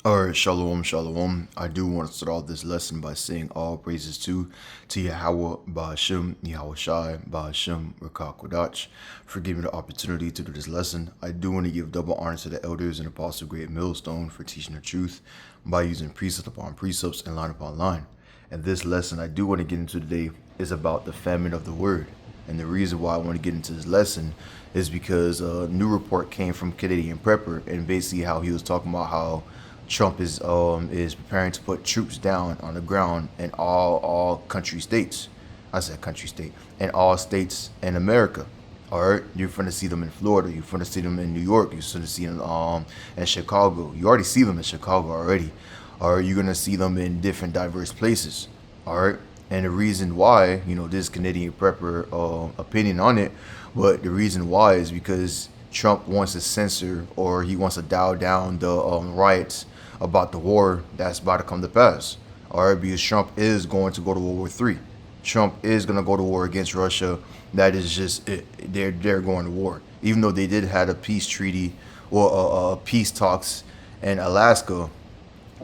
Alright, shalom, shalom. I do want to start off this lesson by saying all praises to YAHAWAH, BAHASHAM, YAHAWASHI, BAHASHAM, RAWCHAA, QADASH, for giving me the opportunity to do this lesson. I do want to give double honor to the elders and Apostle GREATMILLSTONE for teaching the truth by using precept upon precepts and line upon line. And this lesson I do want to get into today is about the famine of the word. And the reason why I want to get into this lesson is because a new report came from Canadian Prepper, and basically how he was talking about how Trump is preparing to put troops down on the ground in all country states. I said country state, in all states in America. All right, you're going to see them in Florida. You're going to see them in New York. You're going to see them in Chicago. You already see them in Chicago already. Or you're going to see them in different diverse places. All right. And the reason why, this Canadian Prepper opinion on it, but the reason why is because Trump wants to censor, or he wants to dial down the riots about the war that's about to come to pass. All right, because Trump is going to go to World War III. Trump is going to go to war against Russia. That is just it. They're going to war. Even though they did have a peace treaty or peace talks in Alaska,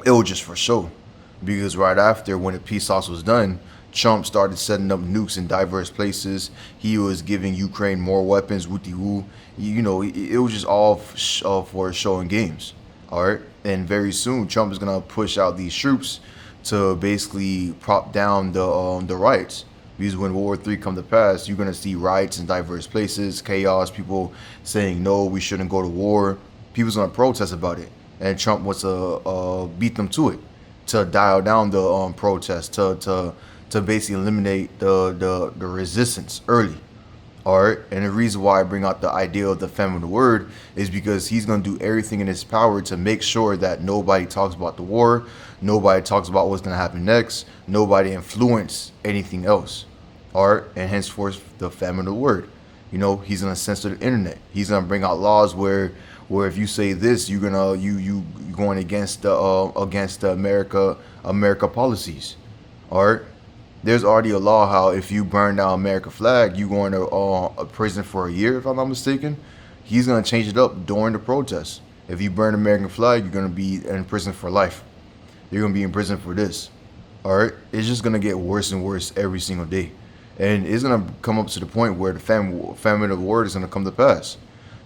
it was just for show. Because right after, when the peace talks was done, Trump started setting up nukes in diverse places. He was giving Ukraine more weapons, woo-de-woo. It was just all for show and games. All right, and very soon Trump is gonna push out these troops to basically prop down the riots. Because when World War III come to pass, you're gonna see riots in diverse places, chaos, people saying no, we shouldn't go to war. People's gonna protest about it, and Trump wants to beat them to it, to dial down the protest, to basically eliminate the resistance early. All right, and the reason why I bring out the idea of the famine of the word is because he's going to do everything in his power to make sure that nobody talks about the war, nobody talks about what's going to happen next, nobody influence anything else. All right, and henceforth the famine of the word. He's going to censor the internet. He's going to bring out laws where if you say this, you're gonna you going against the America policies. All right. There's already a law how if you burn down America flag, you going to a prison for a year, if I'm not mistaken. He's going to change it up during the protests. If you burn American flag, you're going to be in prison for life. You're going to be in prison for this. All right? It's just going to get worse and worse every single day. And it's going to come up to the point where the famine of the word is going to come to pass.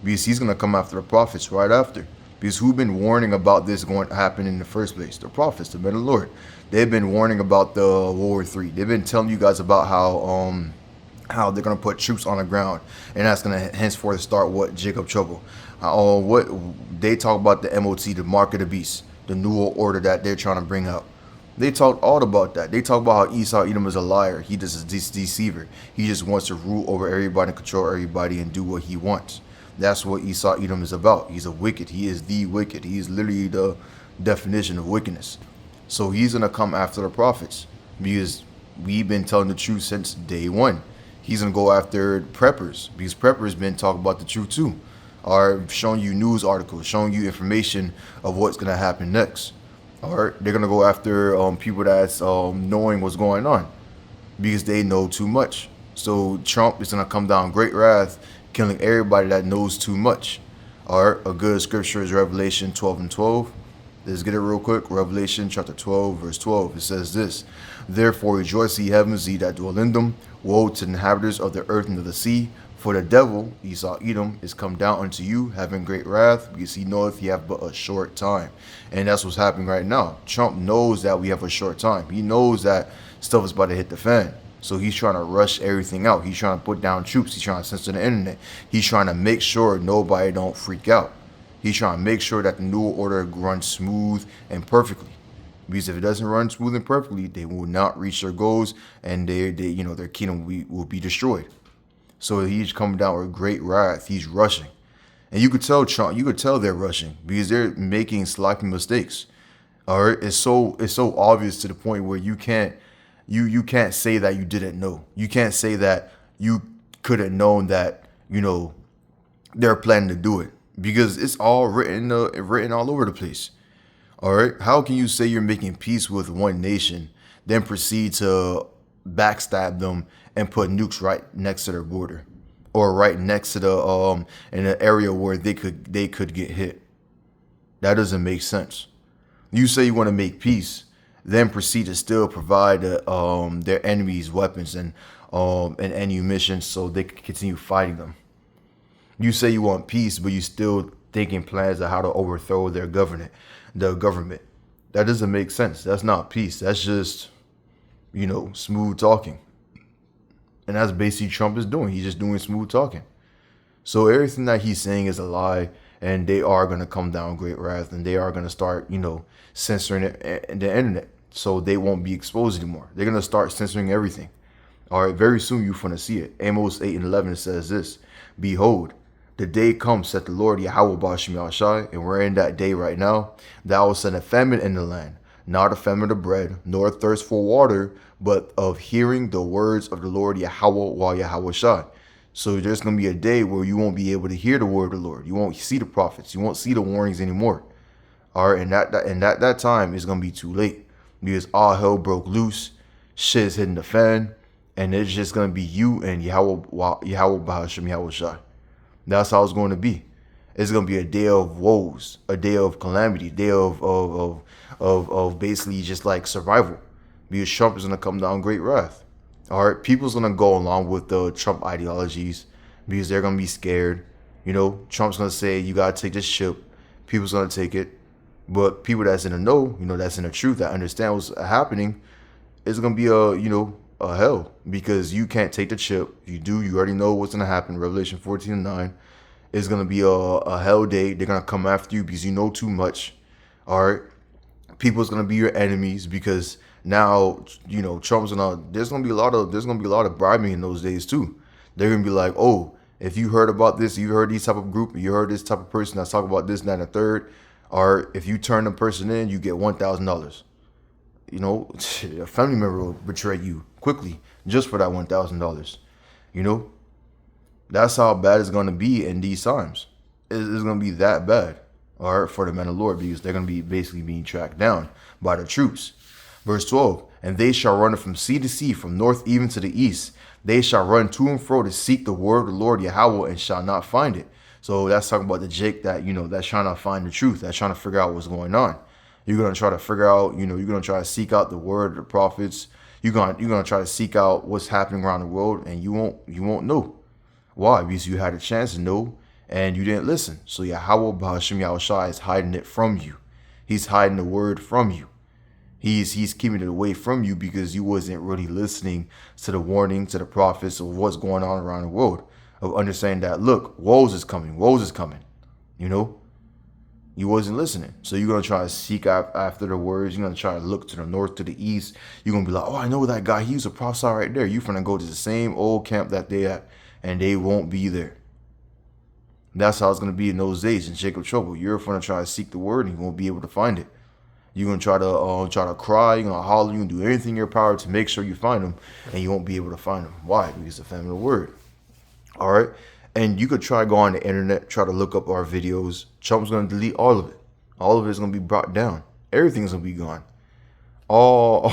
Because he's going to come after the prophets right after. Because who've been warning about this going to happen in the first place? The prophets, the men of the Lord. They've been warning about the World War III. They've been telling you guys about how they're gonna put troops on the ground, and that's gonna henceforth start what Jacob trouble. What they talk about the MOT, the mark of the beast, the new world order that they're trying to bring out. They talk all about that. They talk about how Esau Edom is a liar. He just is a deceiver. He just wants to rule over everybody and control everybody and do what he wants. That's what Esau Edom is about. He's a wicked. He is the wicked. He is literally the definition of wickedness. So he's going to come after the prophets because we've been telling the truth since day one. He's going to go after preppers because preppers been talking about the truth too, or showing you news articles, showing you information of what's going to happen next. All right, they're going to go after people that's knowing what's going on because they know too much. So Trump is going to come down great wrath, killing everybody that knows too much. All right, a good scripture is Revelation 12:12. Let's get it real quick. Revelation chapter 12, verse 12. It says this: Therefore rejoice, ye heavens, ye that dwell in them. Woe to the inhabitants of the earth and of the sea. For the devil, Esau Edom, is come down unto you, having great wrath, because he knoweth he have but a short time. And that's what's happening right now. Trump knows that we have a short time. He knows that stuff is about to hit the fan. So he's trying to rush everything out. He's trying to put down troops. He's trying to censor the internet. He's trying to make sure nobody don't freak out. He's trying to make sure that the new order runs smooth and perfectly. Because if it doesn't run smooth and perfectly, they will not reach their goals, and their kingdom will be destroyed. So he's coming down with great wrath. He's rushing, and you could tell Trump. You could tell they're rushing because they're making sloppy mistakes. All right, it's so obvious to the point where you can't say that you didn't know. You can't say that you could have known that they're planning to do it. Because it's all written all over the place. All right. How can you say you're making peace with one nation, then proceed to backstab them and put nukes right next to their border, or right next to the in an area where they could get hit? That doesn't make sense. You say you want to make peace, then proceed to still provide their enemies weapons and ammunition so they can continue fighting them. You say you want peace, but you still thinking plans of how to overthrow their government. That doesn't make sense. That's not peace. That's just, smooth talking. And that's basically Trump is doing. He's just doing smooth talking. So everything that he's saying is a lie, and they are going to come down great wrath, and they are going to start, censoring it in the internet, so they won't be exposed anymore. They're going to start censoring everything. All right, very soon you're going to see it. Amos 8:11 says this: Behold, the day comes, said the Lord Yahawah BAHASHAM Yahawashi, and we're in that day right now, that I will send a famine in the land, not a famine of bread, nor a thirst for water, but of hearing the words of the Lord Yahawah YAHAWASHI. So there's going to be a day where you won't be able to hear the word of the Lord. You won't see the prophets. You won't see the warnings anymore. All right, and that time is going to be too late, because all hell broke loose, shit is hitting the fan, and it's just going to be you and Yahawah BAHASHAM Yahawashi. That's how it's going to be. It's going to be a day of woes, a day of calamity, a day of basically just like survival, because Trump is going to come down great wrath. All right, people's going to go along with the Trump ideologies because they're going to be scared. Trump's going to say, you got to take this chip. People's going to take it. But people that's in the know, that's in the truth, that understand what's happening, it's going to be a hell, because you can't take the chip. If you do, you already know what's going to happen. Revelation 14:9 is going to be a hell day. They're going to come after you because you know too much. All right. People's going to be your enemies because now, Trump's there's going to be a lot of bribing in those days too. They're going to be like, oh, if you heard about this, you heard these type of group, you heard this type of person that's talking about this, that, and the third, or if you turn the person in, you get $1,000. A family member will betray you quickly just for that $1,000. That's how bad it's going to be in these times. It's going to be that bad, all right, for the men of the Lord, because they're going to be basically being tracked down by the troops. Verse 12, and they shall run from sea to sea, from north even to the east. They shall run to and fro to seek the word of the Lord Yahawah, and shall not find it. So that's talking about the Jake that, that's trying to find the truth, that's trying to figure out what's going on. You're going to try to figure out, you're going to try to seek out the word of the prophets. You're going to try to seek out what's happening around the world, and you won't know. Why? Because you had a chance to know, and you didn't listen. So Yahawah BAHASHAM Yahawashi is hiding it from you. He's hiding the word from you. He's keeping it away from you because you wasn't really listening to the warning, to the prophets of what's going on around the world, of understanding that, look, woes is coming. You wasn't listening. So you're going to try to seek after the words. You're going to try to look to the north, to the east. You're going to be like, oh, I know that guy. He used to prophesy right there. You're going to go to the same old camp that they at, and they won't be there. That's how it's going to be in those days in Jacob's trouble. You're going to try to seek the word, and you won't be able to find it. You're going to try to cry. You're going to holler. You're going to do everything in your power to make sure you find them, and you won't be able to find them. Why? Because the famine of the word. All right? And you could try go on the internet, try to look up our videos. Trump's going to delete all of it. All of it is going to be brought down. Everything's going to be gone. All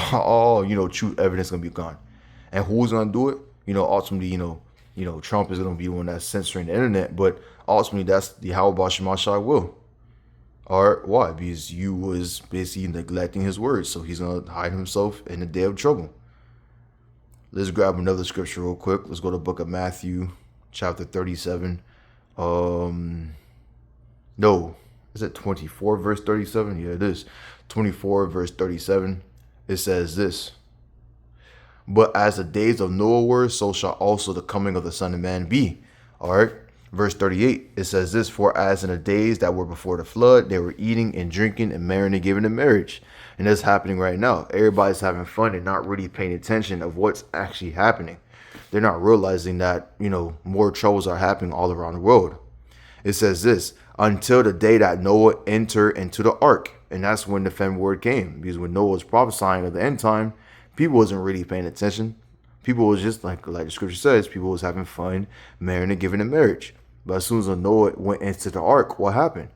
truth evidence is going to be gone. And who's going to do it? Ultimately, Trump is going to be the one that's censoring the internet, but ultimately that's the Yahawah BAHASHAM Yahawashi will. Or why? Because you was basically neglecting his words, so he's going to hide himself in the day of trouble. Let's grab another scripture real quick. Let's go to the book of Matthew, chapter 37. No, is it 24 verse 37? Yeah, it is. 24 verse 37. It says this: but as the days of Noah were, so shall also the coming of the Son of Man be. All right. Verse 38, it says this: for as in the days that were before the flood, they were eating and drinking and marrying and giving in marriage. And that's happening right now. Everybody's having fun and not really paying attention of what's actually happening. They're not realizing that, more troubles are happening all around the world. It says this: until the day that Noah entered into the ark. And that's when the famine word came. Because when Noah was prophesying of the end time, people wasn't really paying attention. People was just like the scripture says, people was having fun, marrying and giving in marriage. But as soon as Noah went into the ark, what happened?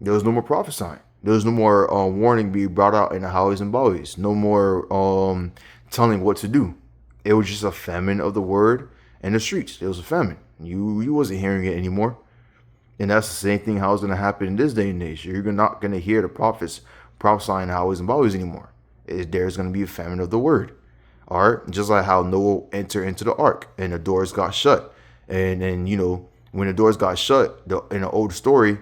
There was no more prophesying. There was no more warning being brought out in the highways and byways. No more telling what to do. It was just a famine of the word in the streets. It was a famine. You wasn't hearing it anymore. And that's the same thing how it's going to happen in this day and age. You're not going to hear the prophets prophesying Yahwehs and Bahawahs anymore. There's going to be a famine of the word. All right. Just like how Noah entered into the ark and the doors got shut. And then, when the doors got shut, in the old story,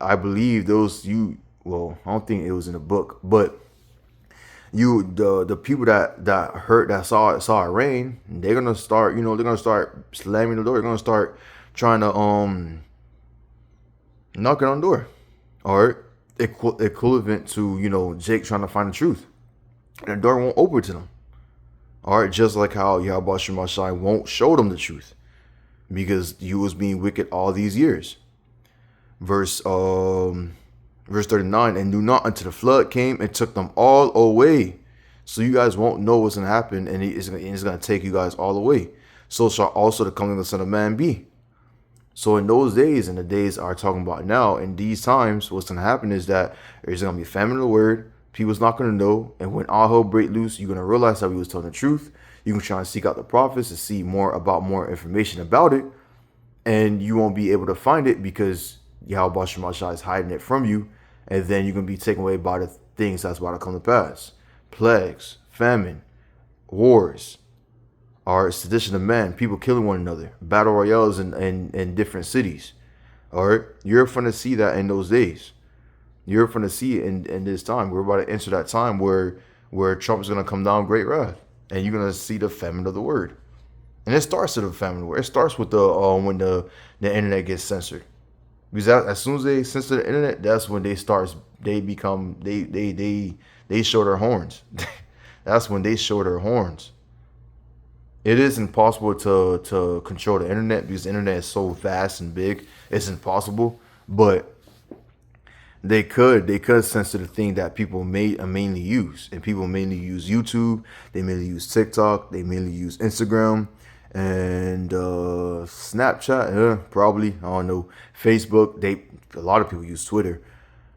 I believe well, I don't think it was in the book, but the people that saw it rain, they're gonna start, they're gonna start slamming the door. They're gonna start trying to knocking on the door. All right, equivalent to Jake trying to find the truth, and the door won't open to them. All right, just like how YAHAWASHI won't show them the truth because you was being wicked all these years. Verse 39, and knew not until the flood came and took them all away. So you guys won't know what's going to happen, and it's going to take you guys all away. So shall also the coming of the Son of Man be. So in those days, and the days are talking about now, in these times, what's going to happen is that there's going to be a famine of the word. People's not going to know. And when all hell break loose, you're going to realize that we was telling the truth. You can try and seek out the prophets to see more information about it. And you won't be able to find it because YAHAWASHI is hiding it from you. And then you're going to be taken away by the things that's about to come to pass. Plagues, famine, wars, or sedition of man, people killing one another, battle royales in different cities. All right, you're going to see that in those days. You're going to see it in this time. We're about to enter that time where Trump is going to come down great wrath, and you're going to see the famine of the word. And it starts with the famine of the word. It starts with when the internet gets censored. Because as soon as they censor the internet, that's when they show their horns. That's when they show their horns. It is impossible to control the internet because the internet is so vast and big. It's impossible. But they could censor the thing that people mainly use. And people mainly use YouTube. They mainly use TikTok. They mainly use Instagram. And Snapchat, probably, I don't know. Facebook, a lot of people use Twitter.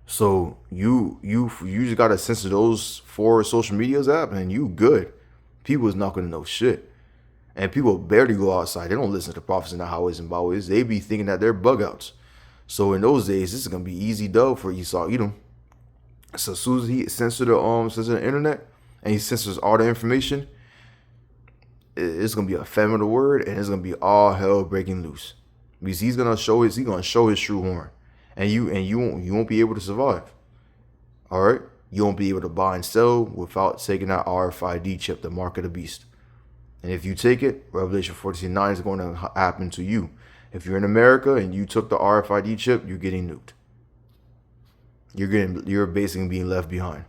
So you just gotta censor those 4 social medias app, and you good. People is not gonna know shit, and people barely go outside. They don't listen to the prophets and the Yahawahs and Bahawahs. They be thinking that they're bug outs. So in those days, this is gonna be easy dub for Esau Edom. So as soon as he censor the internet and he censors all the information, it's gonna be a famine of the word, and it's gonna be all hell breaking loose because he's gonna show his true horn, and you won't be able to survive. All right, you won't be able to buy and sell without taking that RFID chip, the mark of the beast. And if you take it, Revelation 14:9 is going to happen to you. If you're in America and you took the RFID chip, you're getting nuked. You're basically being left behind.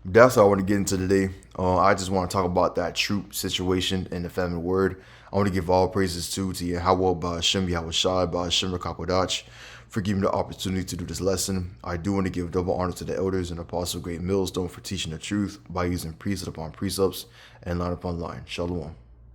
That's all I want to get into today. I just want to talk about that troop situation in the famine word. I want to give all praises to Yahawah, BAHASHAM, YAHWASHI, BAHASHAM, QADASH, for giving me the opportunity to do this lesson. I do want to give double honor to the elders and Apostle GREATMILLSTONE for teaching the truth by using precept upon precepts and line upon line. Shalom.